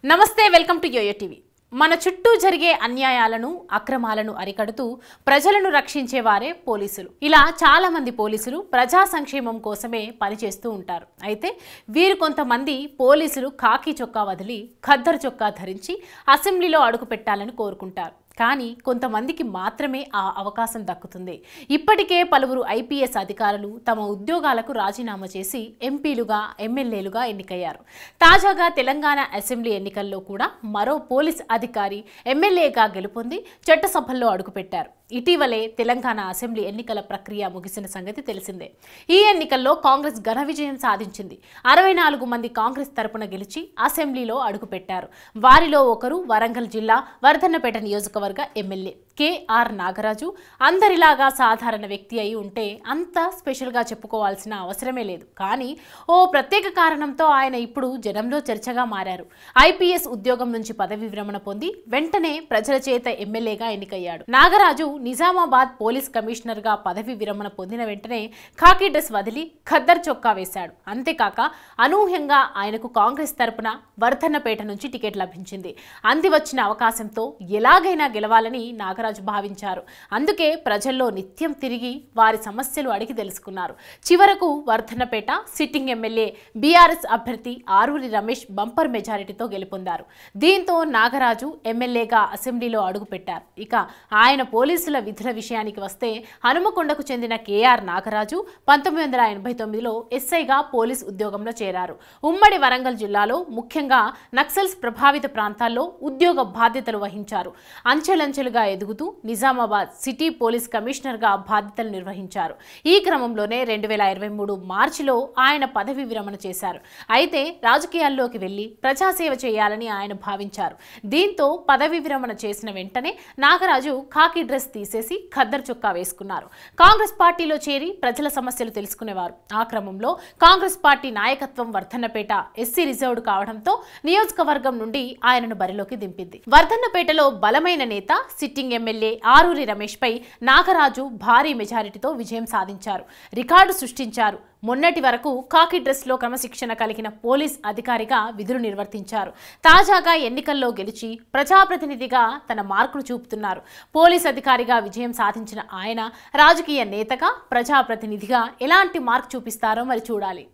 నమస్తే welcome to yo-yo TV. మన చుట్టూ జరిగే అన్యాయాలను అక్రమాలను అరికడుతూ ప్రజలను రక్షించేవారే పోలీసులు। ఇలా చాలా మంది పోలీసులు ప్రజా సంక్షేమం కోసమే పనిచేస్తూ ఉంటారు। అయితే వీరు కొంతమంది పోలీసులు ఖాకీ చొక్కా వదిలి ఖద్దరు చొక్కా ధరించి అసెంబ్లీలో అడుగు పెట్టాలని కోరుకుంటారు। కానీ కొంతమందికి మాత్రమే ఆ అవకాశం దక్కుతుంది। ఇప్పటికే పలువురు ఐపీఎస్ అధికారులు తమ ఉద్యోగాలకు రాజీనామా చేసి ఎంపీలుగా ఎమ్మెల్యేలుగా ఎన్నికయ్యారు। తాజాగా తెలంగాణ అసెంబ్లీ ఎన్నికల్లో కూడా మరో పోలీస్ అధికారి ఎమ్మెల్యేగా గెలుపొంది చట్టసభల్లో అడుగుపెట్టారు। ఇటీవలే తెలంగాణ అసెంబ్లీ ఎన్నికల ప్రక్రియ ముగిసిన సంగతి తెలిసిందే। ఈ ఎన్నికల్లో కాంగ్రెస్ ఘన విజయం సాధించింది। 64 మంది కాంగ్రెస్ తరపున గెలిచి అసెంబ్లీలో అడుగుపెట్టారు। వారిలో ఒకరు వరంగల్ జిల్లా వర్ధన్నపేట నియోజకవర్గ ఎమ్మెల్యే కేఆర్ నాగరాజు। అందరిలాగా సాధారణ వ్యక్తి అయి ఉంటే అంత స్పెషల్గా చెప్పుకోవాల్సిన అవసరమే లేదు। కానీ ఓ ప్రత్యేక కారణంతో ఆయన ఇప్పుడు జనంలో చర్చగా మారారు। ఐపీఎస్ ఉద్యోగం నుంచి పదవి విరమణ పొంది వెంటనే ప్రజల చేత ఎమ్మెల్యేగా ఎన్నికయ్యాడు। నాగరాజు నిజామాబాద్ పోలీస్ కమిషనర్ గా పదవి విరమణ పొందిన వెంటనే ఖాకీ డ్రెస్ వదిలి ఖద్దర్ చొక్కా వేశాడు। అంతేకాక అనూహ్యంగా ఆయనకు కాంగ్రెస్ తరపున వర్ధన్నపేట నుంచి టికెట్ లభించింది। అంది వచ్చిన అవకాశంతో ఎలాగైనా గెలవాలని నాగరాజు భావించారు। అందుకే ప్రజల్లో నిత్యం తిరిగి వారి సమస్యలు అడిగి తెలుసుకున్నారు। చివరకు వర్ధన్నపేట సిట్టింగ్ ఎమ్మెల్యే బీఆర్ఎస్ అభ్యర్థి ఆరూరి రమేష్ బంపర్ మెజారిటీతో గెలుపొందారు। దీంతో నాగరాజు ఎమ్మెల్యేగా అసెంబ్లీలో అడుగుపెట్టారు। ఇక ఆయన పోలీసుల విధుల విషయానికి వస్తే హనుమకొండకు చెందిన కేఆర్ నాగరాజు 1989లో ఎస్ఐగా పోలీస్ ఉద్యోగంలో చేరారు। ఉమ్మడి వరంగల్ జిల్లాలో ముఖ్యంగా నక్సల్స్ ప్రభావిత ప్రాంతాల్లో ఉద్యోగ బాధ్యతలు వహించారు। అంచెలంచెలుగా ఎదుగుతూ నిజామాబాద్ సిటీ పోలీస్ కమిషనర్గా బాధ్యతలు నిర్వహించారు। ఈ క్రమంలోనే 2023 మార్చిలో ఆయన పదవి విరమణ చేశారు। అయితే రాజకీయాల్లోకి వెళ్లి ప్రజాసేవ చేయాలని ఆయన భావించారు। దీంతో పదవి విరమణ చేసిన వెంటనే నాగరాజు ఖాకీ డ్రెస్ తీసేసి ఖద్దరు చొక్కా వేసుకున్నారు। కాంగ్రెస్ పార్టీలో చేరి ప్రజల సమస్యలు తెలుసుకునేవారు। ఆ క్రమంలో కాంగ్రెస్ పార్టీ నాయకత్వం వర్ధన్నపేట ఎస్సీ రిజర్వ్డ్ కావడంతో నియోజకవర్గం నుండి ఆయనను బరిలోకి దింపింది। వర్ధన్నపేటలో బలమైన నేత సిట్టింగ్ ఎమ్మెల్యే ఆరూరి రమేష్ పై నాగరాజు భారీ మెజారిటీతో విజయం సాధించారు, రికార్డు సృష్టించారు। మొన్నటి వరకు ఖాకీ డ్రెస్ లో క్రమశిక్షణ కలిగిన పోలీస్ అధికారిగా విధులు నిర్వర్తించారు। తాజాగా ఎన్నికల్లో గెలిచి ప్రజాప్రతినిధిగా తన మార్కును చూపుతున్నారు। పోలీస్ అధికారిగా విజయం సాధించిన ఆయన రాజకీయ నేతగా ప్రజాప్రతినిధిగా ఎలాంటి మార్క్ చూపిస్తారో మరి చూడాలి।